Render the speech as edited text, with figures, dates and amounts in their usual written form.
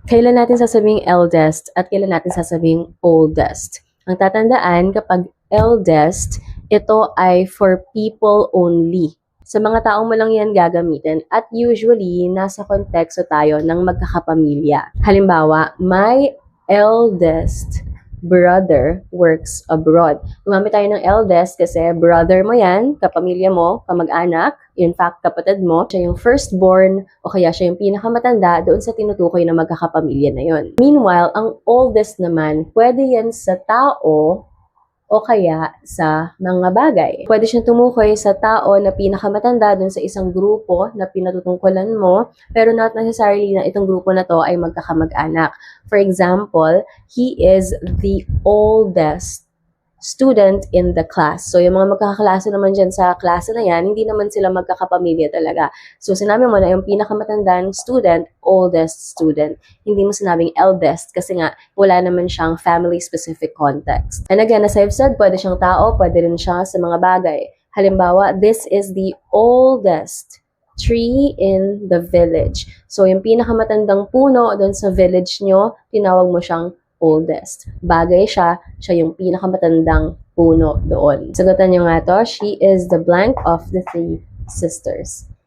Kailan natin sasabing eldest at kailan natin sasabing oldest? Ang tatandaan, kapag eldest, ito ay for people only. Sa mga taong mo lang yan gagamitin at usually, nasa konteksto tayo ng magkakapamilya. Halimbawa, my eldest brother works abroad. Gumamit tayo ng eldest kasi brother mo yan, kapamilya mo, kamag-anak, in fact, kapatid mo, siya yung firstborn o kaya siya yung pinakamatanda doon sa tinutukoy na magkakapamilya na yon. Meanwhile, ang oldest naman, pwede yan sa tao o kaya sa mga bagay. Pwede siyang tumukoy sa tao na pinakamatanda dun sa isang grupo na pinatutungkulan mo, pero not necessarily na itong grupo na to ay magkakamag-anak. For example, he is the oldest student in the class. So, yung mga magkakaklase naman dyan sa klase na yan, hindi naman sila magkakapamilya talaga. So, sinabi mo na yung pinakamatandang student, oldest student. Hindi mo sinabing eldest kasi nga, wala naman siyang family-specific context. And again, as I've said, pwede siyang tao, pwede rin siya sa mga bagay. Halimbawa, this is the oldest tree in the village. So, yung pinakamatandang puno doon sa village nyo, tinawag mo siyang oldest. Bagay siya yung pinakamatandang puno doon. Sagutan nyo nga to, she is the blank of the three sisters.